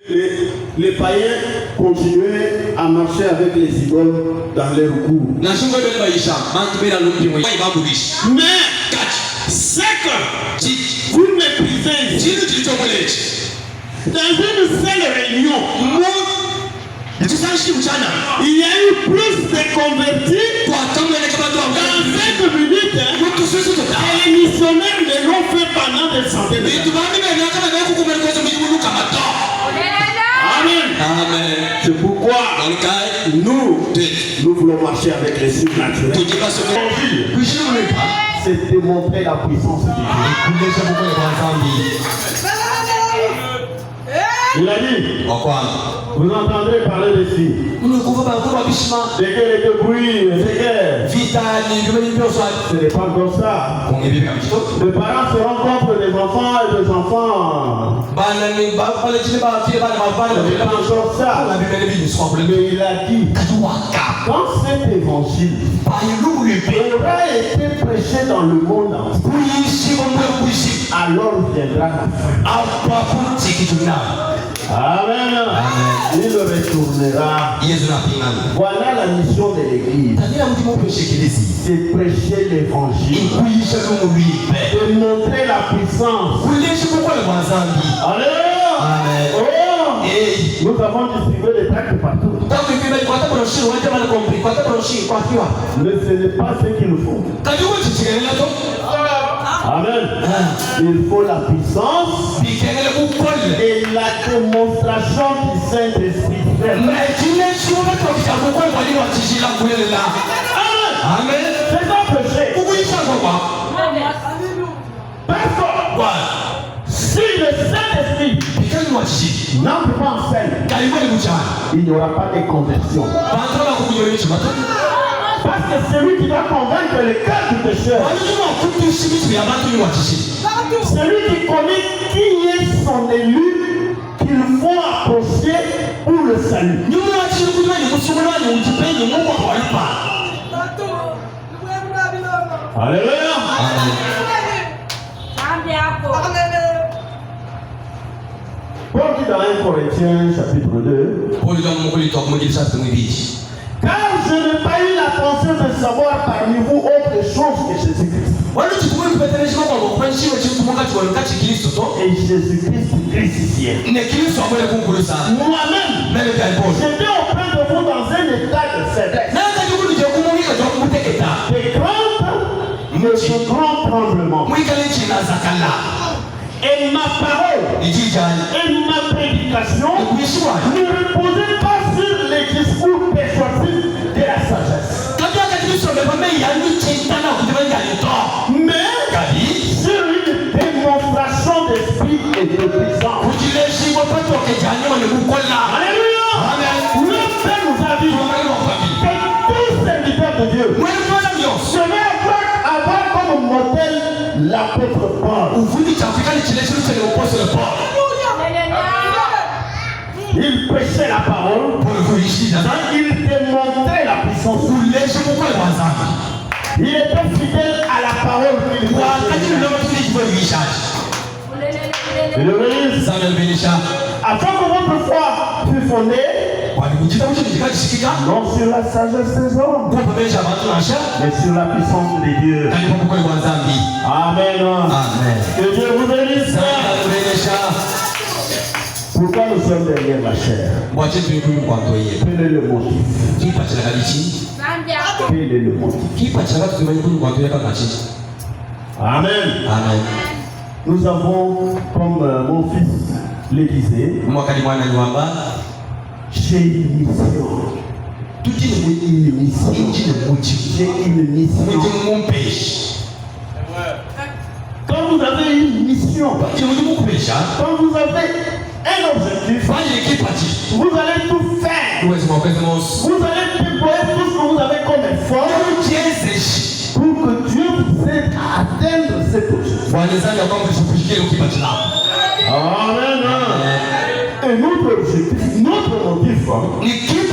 Les païens continuaient à marcher avec les idoles dans leur cours. Mais c'est que vous méprisez dans une seule réunion. Il y a eu plus de convertis dans 5 minutes. Et les missionnaires les l'ont fait pendant des centaines d'années. Amen. Amen. C'est pourquoi nous voulons marcher avec les surnaturels. C'est démontrer la puissance de Dieu. Il a dit, vous entendrez parler de filles. C'est que les bruits, c'est que ce n'est pas comme ça. Les parents se rencontrent des enfants et des enfants. Ce n'est pas comme ça. Mais il a dit, quand cet évangile aura été prêché dans le monde entier, alors viendra la fin. Amen. Il retournera. Voilà la mission de l'église. C'est prêcher l'évangile. De montrer la puissance. Alléluia. Amen. Oh. Nous avons distribué des tracts partout. Mais ce n'est pas ce qu'il nous faut. Amen. Il faut la puissance et la démonstration du Saint-Esprit. Amen. C'est un péché. Parce que si le Saint-Esprit n'entre pas en scène, il n'y aura pas de conversion. Parce que celui qui va convaincre le cœur du pécheur, celui qui connaît qui est son élu, qu'il faut approcher pour le salut. Alléluia. Paul dit dans 1 Corinthiens chapitre 2, car je n'ai pas eu la pensée de savoir parmi vous autre chose que Jésus-Christ. Et Jésus-Christ crucifié. Moi-même, j'étais auprès de vous dans un état de faiblesse, de crainte, mais de grand tremblement. Et ma parole et ma prédication ne reposaient pas sur les discours persuasifs de la sagesse, mais sur une démonstration d'esprit et de puissance. Alléluia. Le Père nous a dit que tout serviteur de Dieu devait avoir comme modèle l'apôtre Paul. Il prêchait la parole, il démontrait la puissance. Il était fidèle à la parole qu'il prêchait. Afin que votre foi fût fondée non sur la sagesse des hommes, mais sur la puissance de Dieu. Amen. Amen. Que Dieu vous bénisse. Pourquoi nous sommes derrière la chair? Quel est le motif? Quel est le motif? Amen. Amen. Nous avons, comme mon fils le disait, j'ai une mission. J'ai une mission. Quand vous avez une mission, quand vous avez un objectif, vous allez tout faire. Vous allez déployer tout ce que vous avez comme effort pour que Dieu vous aide à atteindre cet objectif. Amen. Et notre objectif, notre motif,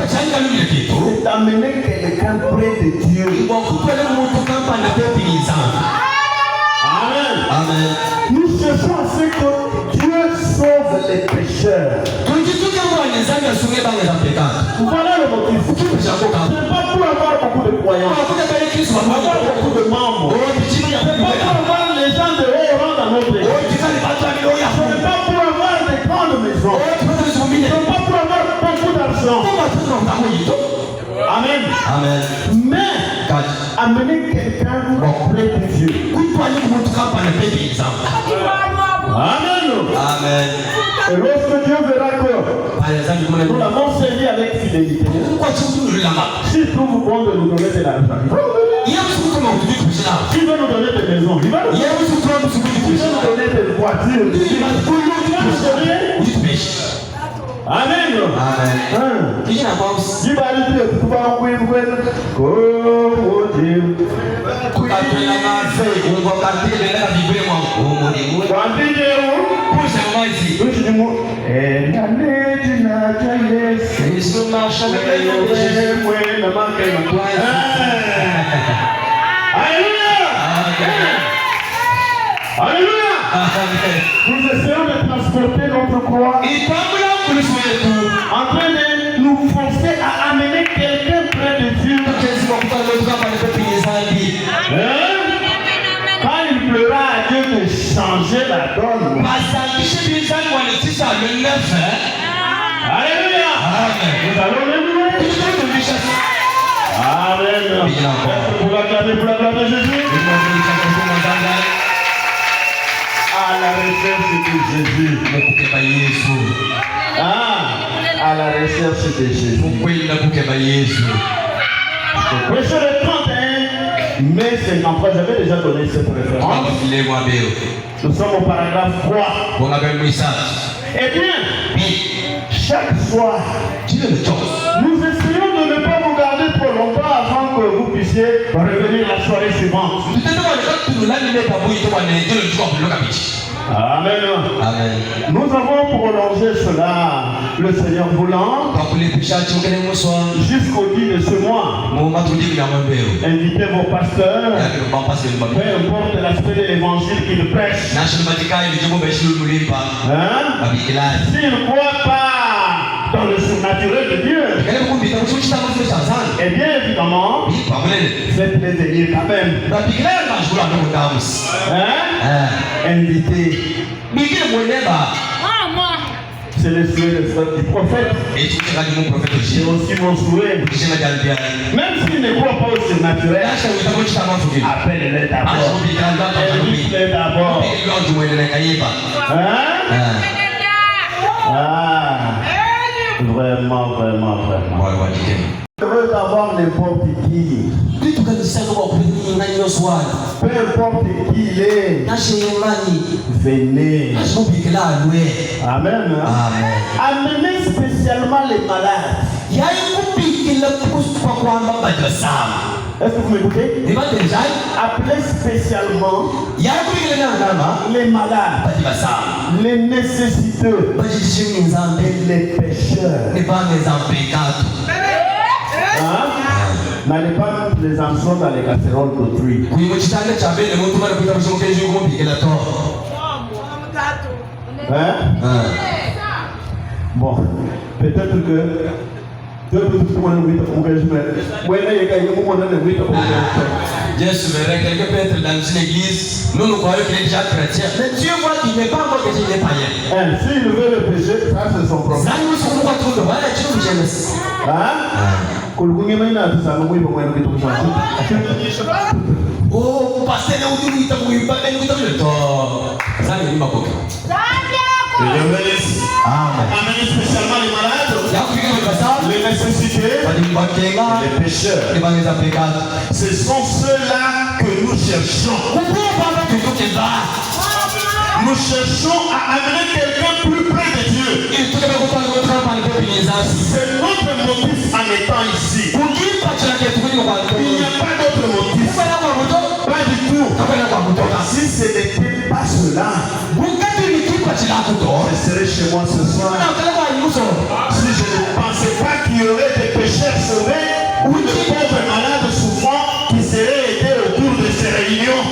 c'est d'amener quelqu'un près de Dieu. Amen. Amen. Nous cherchons à ce que Dieu sauve les pécheurs. Voilà le motif. Ce n'est pas pour avoir beaucoup de croyants, avoir beaucoup de membres. Ce n'est pas pour avoir les gens de haut rang dans notre église. Ce n'est pas pour avoir des grandes maisons. Ce n'est pas pour avoir beaucoup d'argent. Amen. Amen. Mais amener quelqu'un auprès de Dieu. Amen. Amen. Et lorsque Dieu verra que nous l'avons servi avec fidélité, s'il trouve bon de nous donner de l'argent, s'il veut nous donner des maisons, il va nous donner des voitures, Amen. Amen. Alléluia. Nous essayons de transporter notre croix en train de nous forcer à amener quelqu'un près de Dieu. Quand il plaira à Dieu de changer la donne. Alléluia. Nous allons le louer. Amen. Pour la gloire de Jésus. À la recherche de Jésus. À la recherche de Jésus. Verset 31, mai 53, j'avais déjà donné cette référence. Nous sommes au paragraphe 3. Eh bien, chaque soir, nous essayons de ne pas vous garder trop longtemps avant que vous puissiez revenir la soirée suivante. Amen. Amen. Nous avons prolongé cela, le Seigneur voulant, jusqu'au 10 de ce mois. Invitez vos pasteurs, peu importe l'aspect de l'évangile qu'ils prêchent. S'ils ne croient pas dans le surnaturel de Dieu, eh bien évidemment, faites-les venir quand même. Invitez. C'est le souhait du prophète. C'est aussi mon souhait. Même s'il ne croit pas au surnaturel, appelle-les d'abord. Invite-les d'abord. Vraiment. Je veux avoir n'importe qui. Peu importe qui il est. Venez. Amen. Amenez spécialement les malades. Est-ce que vous m'écoutez? Appelez spécialement les malades, les nécessiteux et les pécheurs. N'allez pas mettre les hameçons dans les casseroles d'autrui. Bon, peut-être que Dieu souverain, quelqu'un peut être dans une église, nous croyons qu'il est déjà chrétien, mais Dieu voit qu'il n'est pas encore chrétien, il est païen. S'il veut le péché, ça c'est son problème. Oh, pasteur, amenez spécialement les malades, les nécessités, les pécheurs. Ce sont ceux-là que nous cherchons. Nous cherchons à amener quelqu'un plus près de Dieu. C'est notre motif en étant ici. Il n'y a pas d'autre motif. Pas du tout. Si ce n'était pas cela, je serais chez moi ce soir. Si je ne pensais pas qu'il y aurait des pécheurs sauvés ou de pauvres malades souffrants qui seraient aidés autour de ces réunions.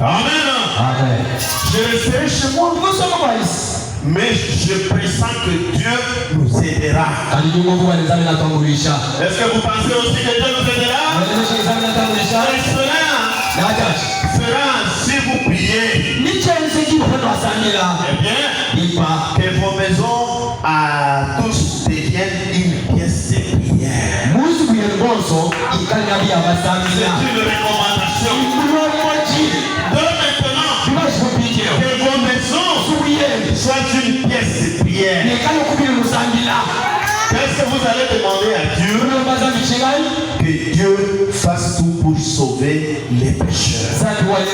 Amen. Je je resterai chez moi. Mais je pressens que Dieu nous aidera. Est-ce que vous pensez aussi que Dieu nous aidera? Et cela sera si vous priez. Eh bien, que vos maisons à tous deviennent une pièce de prière. C'est une recommandation. De maintenant, que vos maisons soient une pièce de prière. Qu'est-ce que vous allez demander à Dieu? Que Dieu fasse tout pour sauver les pécheurs. Chaque malade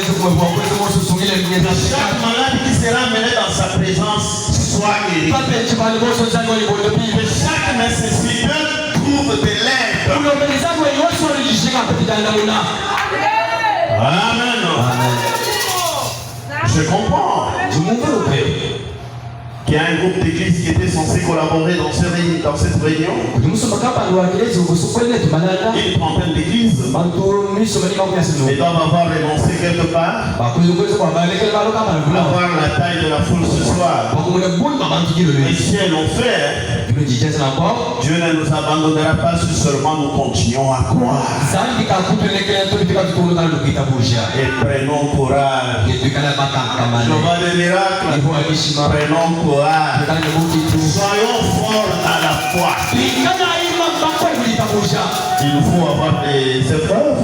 qui sera mené dans sa présence soit guéri. Que chaque nécessité trouve de l'aide. Amen. Je comprends. Qu'il y a un groupe d'église qui était censé collaborer dans cette réunion. Une trentaine d'églises. Ils doivent avoir renoncé quelque part. Avoir la taille de la foule ce soir. Et si elles l'ont fait, Dieu ne nous abandonnera pas si seulement nous continuons à croire. Et prenons courage. Je vois des miracles. Prenons courage. Soyons forts à la foi. Il nous faut avoir des épreuves,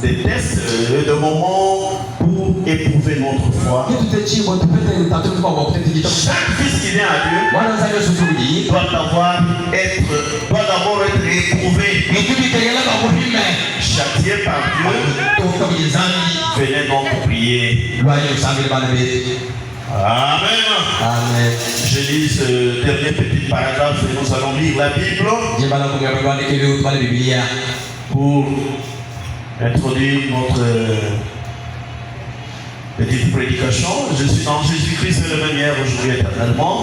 des tests, des moments pour éprouver notre foi. Chaque fils qui vient à Dieu doit d'abord être éprouvé, châtié par Dieu. Venez donc prier. Amen. Amen. Je lis ce dernier petit paragraphe et nous allons lire la Bible pour introduire notre petite prédication. Je suis dans Jésus-Christ, c'est le même hier, aujourd'hui, éternellement.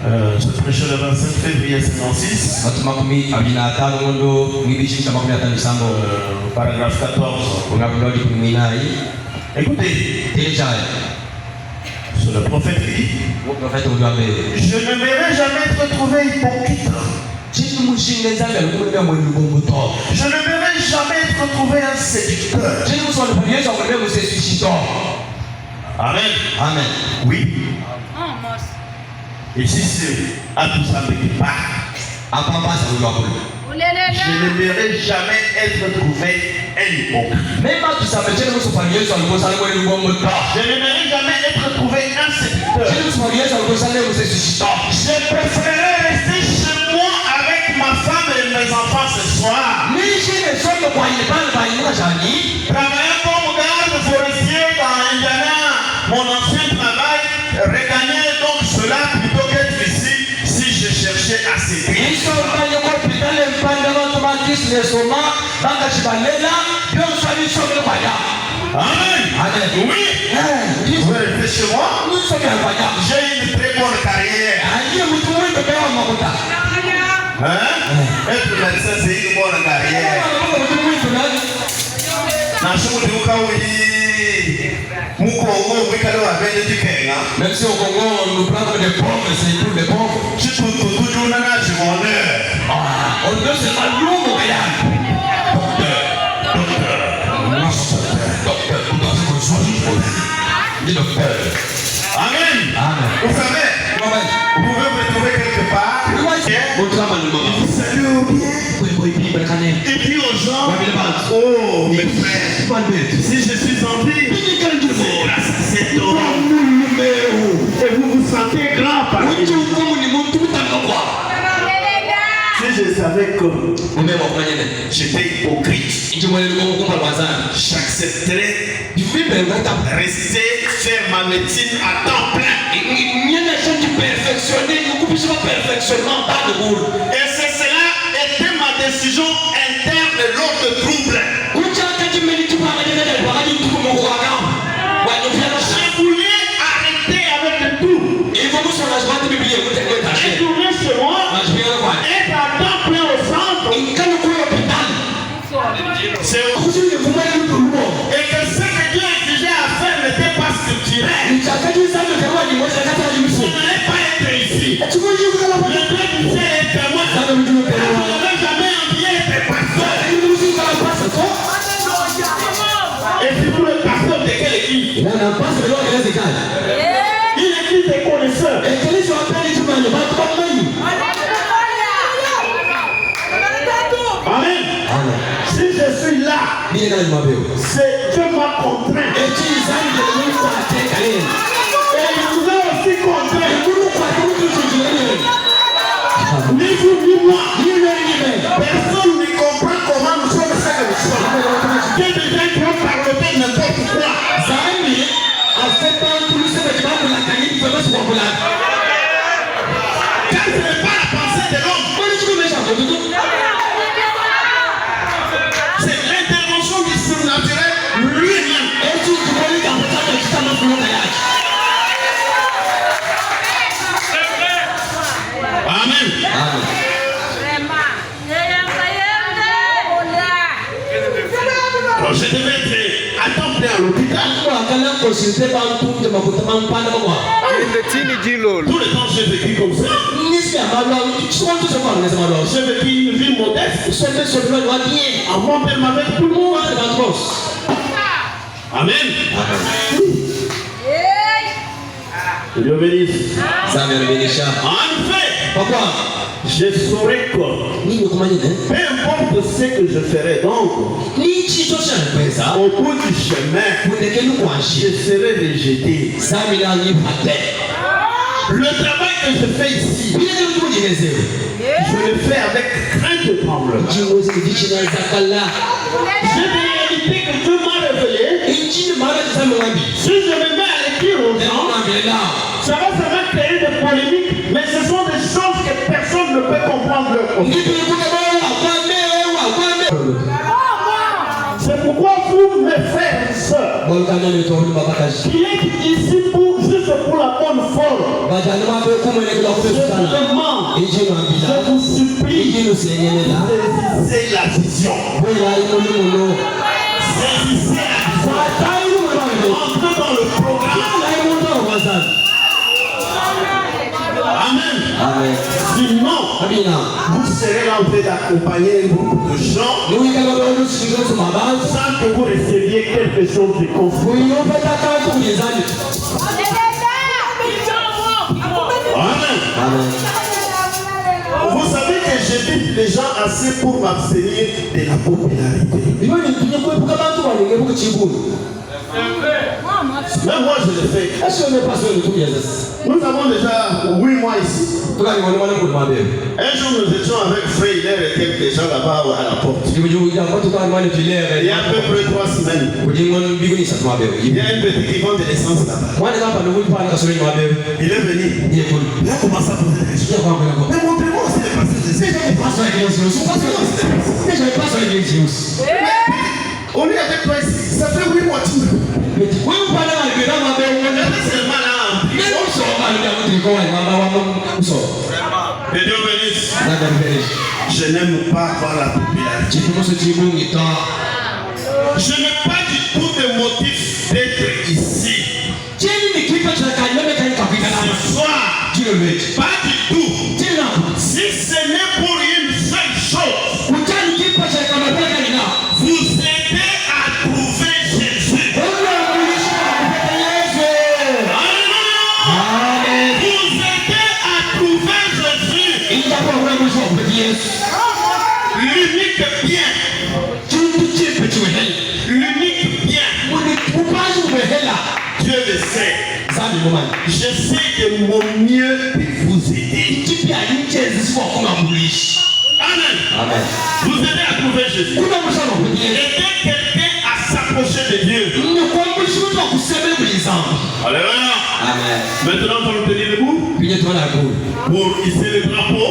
Je prêchais le 25 février 56. Paragraphe 14. Écoutez, c'est le prophète qui dit: je ne verrai jamais être trouvé hypocrite. Je ne verrai jamais être trouvé un séducteur. Amen. Amen. Oui. Et si c'est à tout ça qui part, je ne verrai jamais être trouvé un hypocrite. Je ne verrai jamais être trouvé un séducteur. Je préférerais rester chez moi avec ma femme et mes enfants ce soir. Travailler comme garde forestier dans Indiana, mon ancien travail, regagner donc cela plutôt qu'être ici si je cherchais à séduire. Amen. Amen. Oui. Vous restez chez moi. J'ai une très bonne carrière. Être médecin, c'est une bonne carrière. Même si au Congo on nous prend des pauvres, c'est pour les pauvres. On ne sait pas nous, mon gars. Docteur. Amen. Amen. Vous savez, vous pouvez me trouver quelque part. Vous saluez bien. Et puis aux gens, oh mes frères, si je suis en vie, c'est grâce à cet homme. Et vous vous sentez grand par lui. Si je savais que j'étais hypocrite, j'accepterais rester faire ma médecine à temps plein. Et c'est cela était ma décision interne lors de troubles. Je voulais arrêter avec tout. Et tourner chez moi. Être à temps plein au centre. C'est naturel. Ça ne devrait pas être ici. Le Dieu du ciel est témoin. Je n'avais jamais envié tes pasteurs. Et si vous le pasteur de quelle église? Une église des connaisseurs. Amen. Si je suis là, c'est Dieu m'a contraint. Et il nous a aussi contraint. Ni vous ni moi. Personne ne comprend comment nous sommes ça que nous sommes. Il y a des gens qui ont parlé n'importe quoi. Car ce n'est pas la pensée de l'homme. C'est l'intervention du surnaturel lui-même. Amen. Je devais être à temps plein à l'hôpital. Tout le temps j'ai vécu comme ça. J'ai vécu une vie modeste. Mon père m'avait tout le monde. Amen. Dieu bénisse. En fait, je saurai quoi. Peu importe ce que je ferai donc, au bout du chemin, je serai rejeté. Le travail que je fais ici, je le fais avec crainte et tremblement. J'ai des réalités que Dieu m'a révélées. Si je me mets à l'écrire aux gens, ça va créer des polémiques, mais ce sont des choses que personne ne peut comprendre. C'est pourquoi vous, mes frères et sœurs, qui êtes ici juste pour la bonne forme, je vous demande, je vous supplie, saisissez la vision. Saisissez la vision. Entrez dans le programme. Amen. Sinon, vous serez là en train d'accompagner un groupe de gens sans que vous receviez quelque chose de confus. Amen. Vous savez que j'évite les gens assez pour m'abstenir de la popularité. Même moi je le fais. Nous avons déjà 8 mois ici. Un jour nous étions avec Frère Hilaire et quelques gens là-bas à la porte. Il y a à peu près 3 semaines. Il y a un petit qui vend de l'essence là-bas. Il est venu. Il a commencé à poser des questions. Mais montrez-moi aussi les passages. On est avec toi ici. Ça fait 8 mois. Que Dieu bénisse. Je n'aime pas avoir la popularité. Je n'ai pas du tout de motif d'être ici. Ce soir, pas du tout. Si ce n'est pour une seule chose, vous aidez à trouver Jésus. L'unique bien. L'unique bien. Dieu le sait. J'essaie de mon mieux de vous aider. Amen. Vous aidez à trouver Jésus. Aider quelqu'un à s'approcher de Dieu. Alléluia. Maintenant, on va nous tenir debout pour hisser le drapeau.